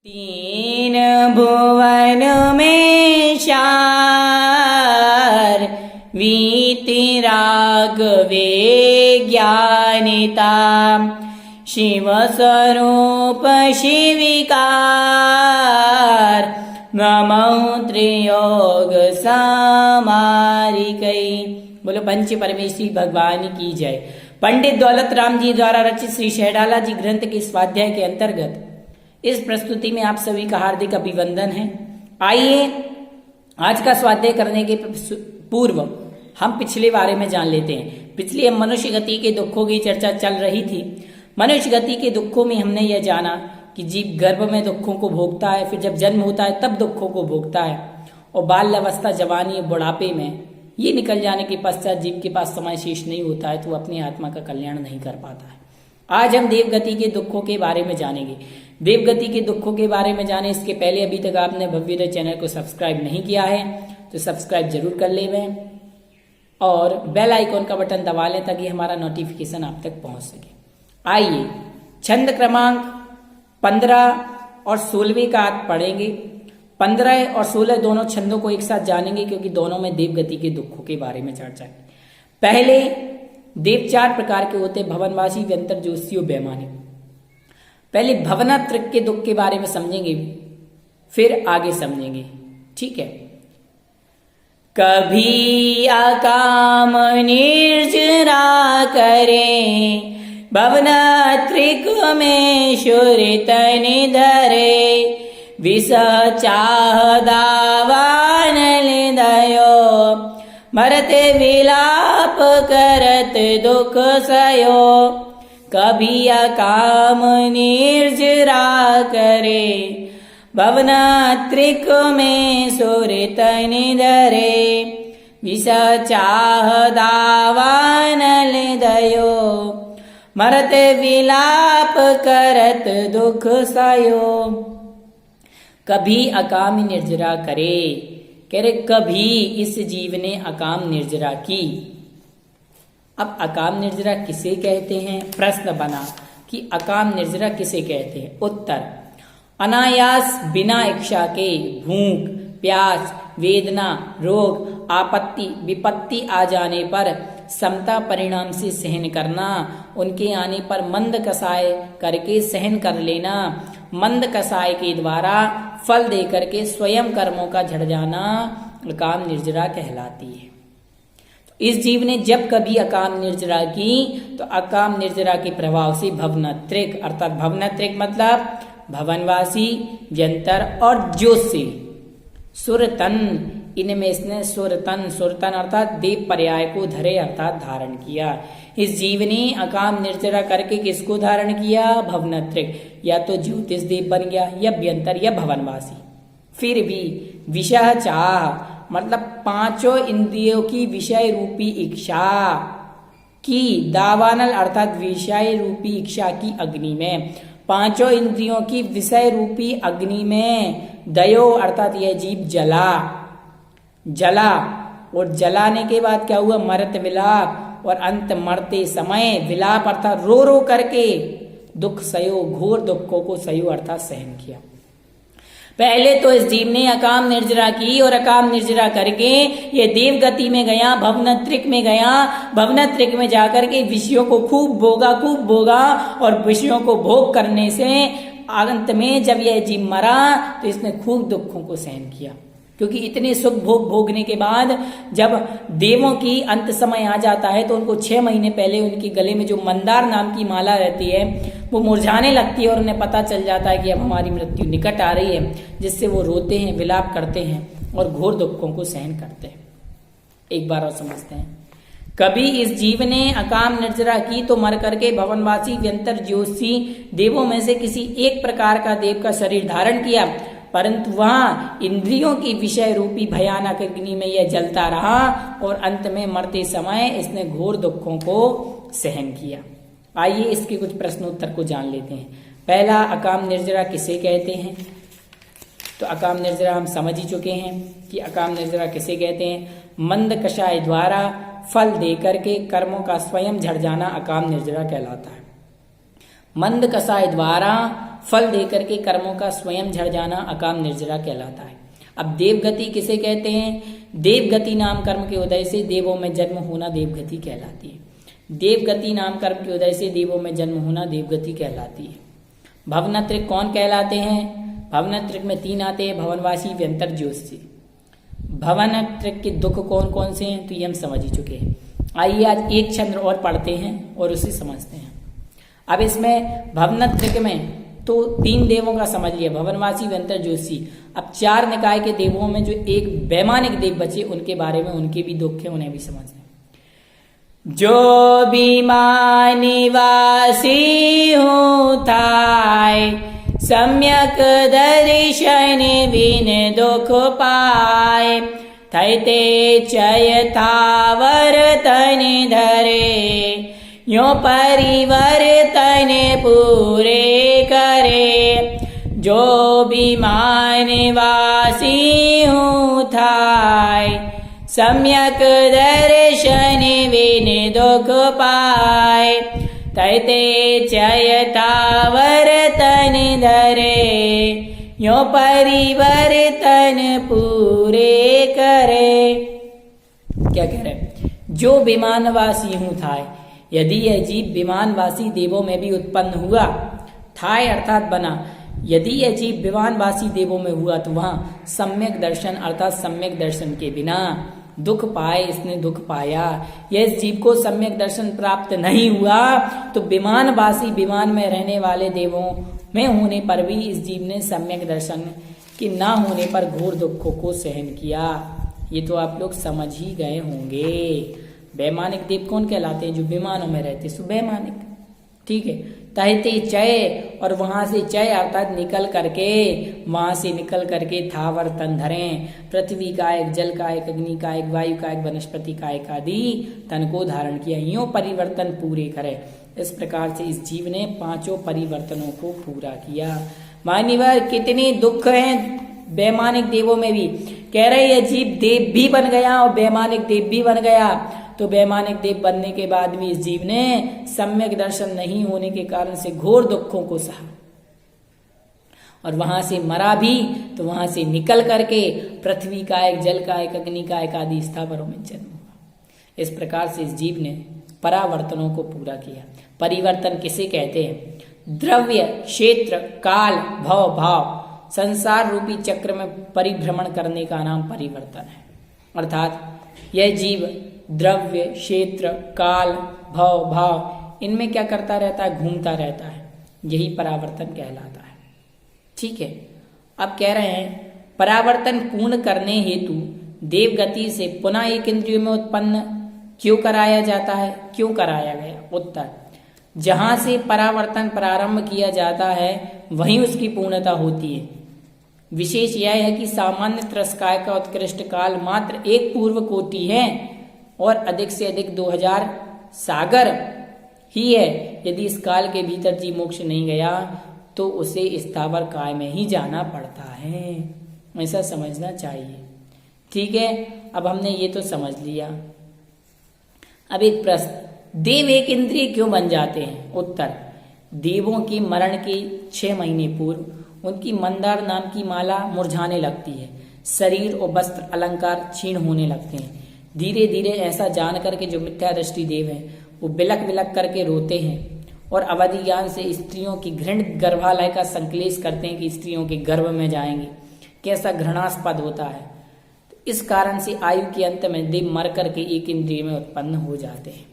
तीन भुवन में शार वीति राघवे ज्ञानिता शिव स्वरूप शिविकार नमो त्रियोग समारिकै। बोलो पंच परमेश्वरी भगवान की जय। पंडित दौलत राम जी द्वारा रचित श्री शहडाला जी ग्रंथ के स्वाध्याय के अंतर्गत इस प्रस्तुति में आप सभी का हार्दिक अभिवंदन है। आइए आज का स्वाध्याय करने के पूर्व हम पिछले बारे में जान लेते हैं। पिछली हम मनुष्य गति के दुखों की चर्चा चल रही थी। मनुष्य गति के दुखों में हमने यह जाना कि जीव गर्भ में दुखों को भोगता है, फिर जब जन्म होता है तब दुखों को भोगता है, और बाल्यावस्था, जवानी, बुढ़ापे में ये निकल जाने के पश्चात जीव के पास समय शेष नहीं होता है तो वो अपनी आत्मा का कल्याण नहीं कर पाता है। आज हम देवगति के दुखों के बारे में जानेंगे। देवगति के दुखों के बारे में जाने इसके पहले अभी तक आपने भव्योदय चैनल को सब्सक्राइब नहीं किया है तो सब्सक्राइब जरूर कर लें और बेल आइकॉन का बटन दबा लें ताकि हमारा नोटिफिकेशन आप तक पहुंच सके। आइए छंद क्रमांक 15 और 16 का आज पढ़ेंगे। 15 और 16 दोनों छंदों को एक साथ जानेंगे क्योंकि दोनों में देवगति के दुखों के बारे में चर्चा है। पहले देव 4 प्रकार के होते हैं: भवनवासी, व्यंतर, ज्योतिषी और बेमानी। पहले भवनात्रिक के दुख के बारे में समझेंगे, फिर आगे समझेंगे, ठीक है। कभी अकाम निर्जरा करे भवनात्रिक में शुरित निधरे विष चाह दावान दयो मरते विलाप करत दुख सयो। कभी अकाम निर्जरा करे भवनात्रिक में सुरित निधरे विष चाह दावान दयो मरते विलाप करत दुख सयो। कभी अकाम निर्जरा करे, कह रहे कभी इस जीव ने अकाम निर्जरा की। अब अकाम निर्जरा किसे कहते हैं? प्रश्न बना कि अकाम निर्जरा किसे कहते हैं। उत्तर: अनायास बिना इच्छा के भूख, प्यास, वेदना, रोग, आपत्ति, विपत्ति आ जाने पर समता परिणाम से सहन करना, उनके आने पर मंद कसाय करके सहन कर लेना, मंद कसाय के द्वारा फल दे करके स्वयं कर्मों का झड़ जाना अकाम निर्जरा कहलाती है। तो इस जीव ने जब कभी अकाम निर्जरा की तो अकाम निर्जरा के प्रभाव से भवनात्रिक, अर्थात भवनात्रिक मतलब भवनवासी, व्यंतर और ज्योतिषी, सुरतन, इनमें इसने सुरतन, सुरतन अर्थात देव पर्याय को धरे अर्थात धारण किया। इस जीव ने अकाम निर्जरा करके किसको धारण किया? भवनात्रिक, या तो ज्योतिष देव बन गया या व्यंतर या भवनवासी। फिर भी विषय चाह मतलब 5 इंद्रियों की विषय रूपी इच्छा की दावानल अर्थात विषय रूपी इच्छा की अग्नि में, 5 इंद्रियों की विषय रूपी अग्नि में दयो अर्थात यह जीव जला और जलाने के बाद क्या हुआ? मरत विलाप, और अंत मरते समय विलाप अर्थात रो रो करके दुख सयो, घोर दुखों को सयो अर्थात सहन किया। पहले तो इस जीव ने अकाम निर्जरा की और अकाम निर्जरा करके ये देव गति में गया, भवनात्रिक में गया। भवनात्रिक में जाकर के विषयों को खूब भोगा और विषयों को भोग करने से अंत में जब यह जीव मरा तो इसने खूब दुखों को सहन किया, क्योंकि इतने सुख भोगने के बाद जब देवों की अंत समय आ जाता है तो उनको 6 महीने पहले उनके गले में जो मंदार नाम की माला रहती है वो मुरझाने लगती है और उन्हें पता चल जाता है कि अब हमारी मृत्यु निकट आ रही है, जिससे वो रोते हैं, विलाप करते हैं और घोर दुखों को सहन करते हैं। एक बार और समझते हैं। कभी इस जीव ने अकाम निर्जरा की तो मर करके भवनवासी, व्यंतर, ज्योतिषी देवों में से किसी एक प्रकार का देव का शरीर धारण किया, परंतु वहां इंद्रियों की विषय रूपी भयानक अग्नि में यह जलता रहा और अंत में मरते समय इसने घोर दुखों को सहन किया। आइए इसके कुछ प्रश्नोत्तर को जान लेते हैं। पहला, अकाम निर्जरा किसे कहते हैं? तो अकाम निर्जरा हम समझ ही चुके हैं कि अकाम निर्जरा किसे कहते हैं। मंद कषाय द्वारा फल दे करके कर्मों का स्वयं झड़ जाना अकाम निर्जरा कहलाता है। मंद कसाय द्वारा फल देकर के कर्मों का स्वयं झड़ जाना अकाम निर्जरा कहलाता है। अब देवगति किसे कहते हैं? देवगति नाम कर्म के उदय से देवों में जन्म होना देवगति कहलाती है। देवगति नाम कर्म के उदय से देवों में जन्म होना देवगति कहलाती है। भवनत्रिक कौन कहलाते हैं? भवनत्रिक में 3 आते हैं, भवनवासी, व्यंतर, ज्योतिषी। भवनत्रिक के दुख कौन कौन से हैं तो ये हम समझ ही चुके हैं। आइए आज एक छंद और पढ़ते हैं और उसे समझते हैं। अब इसमें भवनत्रिक में तो 3 देवों का समझ लिया, भवनवासी, व्यंतर, ज्योतिषी। अब 4 निकाय के देवों में जो एक वैमानिक देव बचे उनके बारे में, उनके भी दुख है, उन्हें भी समझते हैं। जो विमान निवासी हूँ थाय, सम्यक दर्शन बिन दुख पाए, थैते चय थावर तन धरे, यो परिवर्तन पूरे करे। जो विमान निवासी हूँ थाय, सम्यक दर्शन बिन दुख पाए, तैते चयतावर तन धरे, यो परिवर्तन पूरे करे। क्या कह रहे? जो विमानवासी हूँ थाय, यदि यह जीव विमानवासी देवों में भी उत्पन्न हुआ, थाय अर्थात बना, यदि यह जीव विमानवासी देवों में हुआ तो वहां सम्यक दर्शन अर्थात सम्यक दर्शन के बिना दुख पाए, इसने दुख पाया। यह जीव को सम्यक दर्शन प्राप्त नहीं हुआ तो विमानवासी विमान में रहने वाले देवों में होने पर भी इस जीव ने सम्यक दर्शन के ना होने पर घोर दुखों को सहन किया। ये तो आप लोग समझ ही गए होंगे। वैमानिक देव कौन कहलाते हैं? जो विमानों में रहते, सो वैमानिक। ठीक है। तहते चय, और वहां से चय अर्थात निकल करके, वहां से निकल करके थावर तन धरें, पृथ्वी का एक, जल का एक, अग्नि का एक, वायु का एक, वनस्पति का एक आदि तन को धारण किया, यूं परिवर्तन पूरे करे। इस प्रकार से इस जीव ने 5 परिवर्तनों को पूरा किया। मान्यवर कितने दुख हैं वैमानिक देवों में भी। कह रहे ये जीव देव भी बन गया और वैमानिक देव भी बन गया, तो वैमानिक देव बनने के बाद भी इस जीव ने सम्यक दर्शन नहीं होने के कारण से घोर दुखों को सहा, और वहां से मरा भी तो वहां से निकल करके पृथ्वी का एक, जल का एक, अग्नि का एक आदि स्थावरों में जन्म हुआ। इस प्रकार से इस जीव ने परावर्तनों को पूरा किया। परिवर्तन किसे कहते हैं? द्रव्य, क्षेत्र, काल, भव, भाव, संसार रूपी चक्र में परिभ्रमण करने का नाम परिवर्तन है। अर्थात यह जीव द्रव्य, क्षेत्र, काल, भव, भाव, इनमें क्या करता रहता है? घूमता रहता है। यही परावर्तन कहलाता है। ठीक है। अब कह रहे हैं परावर्तन पूर्ण करने हेतु देवगति से पुनः एक इंद्रियों में उत्पन्न क्यों कराया जाता है? क्यों कराया गया? उत्तर, जहां से परावर्तन प्रारंभ किया जाता है वहीं उसकी पूर्णता होती है। विशेष यह है कि सामान्य त्रस्काय का उत्कृष्ट काल मात्र एक पूर्व कोटि है और अधिक से अधिक 2000 सागर ही है। यदि इस काल के भीतर जीव मोक्ष नहीं गया तो उसे स्थावर काय में ही जाना पड़ता है, ऐसा समझना चाहिए। ठीक है। अब हमने ये तो समझ लिया। अब एक प्रश्न, देव एक इंद्रिय क्यों बन जाते हैं? उत्तर, देवों की मरण के 6 महीने पूर्व उनकी मंदार नाम की माला मुरझाने लगती है, शरीर और वस्त्र अलंकार क्षीण होने लगते हैं। धीरे धीरे ऐसा जान करके जो मिथ्या दृष्टि देव हैं वो बिलक बिलक करके रोते हैं और अवधि ज्ञान से स्त्रियों की घृणित गर्भालय का संकलेश करते हैं कि स्त्रियों के गर्भ में जाएंगे। कैसा घृणास्पद होता है। तो इस कारण से आयु के अंत में देव मर करके एक इंद्रिय में उत्पन्न हो जाते हैं,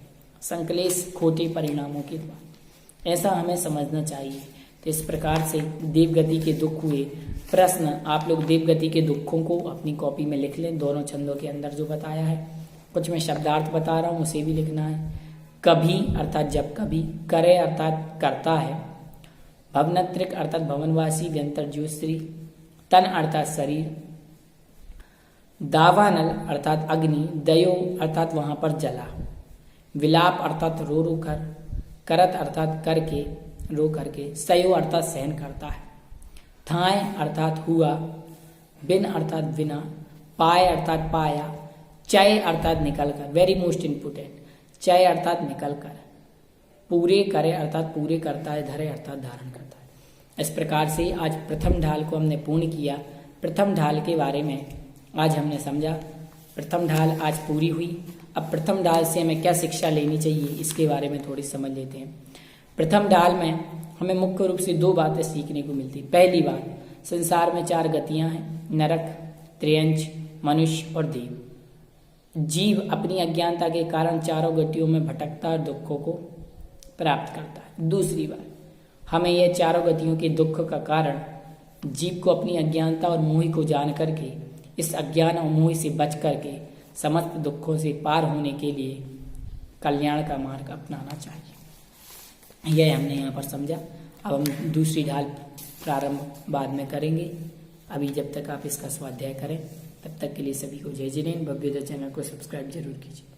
संकलेश खोटे परिणामों के द्वारा। ऐसा हमें समझना चाहिए। तो इस प्रकार से देवगति के दुख हुए। प्रश्न, आप लोग देवगति के दुखों को अपनी कॉपी में लिख लें, दोनों छंदों के अंदर जो बताया है। कुछ मैं शब्दार्थ बता रहा हूँ, उसे भी लिखना है। कभी अर्थात जब कभी, करे अर्थात करता है, भवनत्रिक अर्थात भवनवासी व्यंतर ज्योतिश्री, तन अर्थात शरीर, दावानल अर्थात अग्नि, दयो अर्थात वहां पर जला, विलाप अर्थात रो रो कर, करत अर्थात करके, रो करके, सयो अर्थात सहन करता है, थाय अर्थात हुआ, बिन अर्थात बिना, पाय अर्थात पाया, चय अर्थात निकल कर, वेरी मोस्ट इम्पोर्टेंट, चय अर्थात निकल कर, पूरे करे अर्थात पूरे करता है, धरे अर्थात धारण करता है। इस प्रकार से आज प्रथम ढाल को हमने पूर्ण किया। प्रथम ढाल के बारे में आज हमने समझा। प्रथम ढाल आज पूरी हुई। अब प्रथम ढाल से हमें क्या शिक्षा लेनी चाहिए इसके बारे में थोड़ी समझ लेते हैं। प्रथम ढाल में हमें मुख्य रूप से 2 बातें सीखने को मिलती। पहली बात, संसार में 4 गतियां हैं, नरक, त्रियंच, मनुष्य और देव। जीव अपनी अज्ञानता के कारण चारों गतियों में भटकता और दुखों को प्राप्त करता है। दूसरी बात, हमें यह चारों गतियों के दुख का कारण जीव को अपनी अज्ञानता और मोह को जान करके इस अज्ञान और मोह से बच करके समस्त दुखों से पार होने के लिए कल्याण का मार्ग अपनाना चाहिए। यह हमने यहाँ पर समझा। अब हम दूसरी ढाल प्रारंभ बाद में करेंगे। अभी जब तक आप इसका स्वाध्याय करें तब तक के लिए सभी को जय जिनेन्द्र। भव्योदय चैनल को सब्सक्राइब जरूर कीजिए।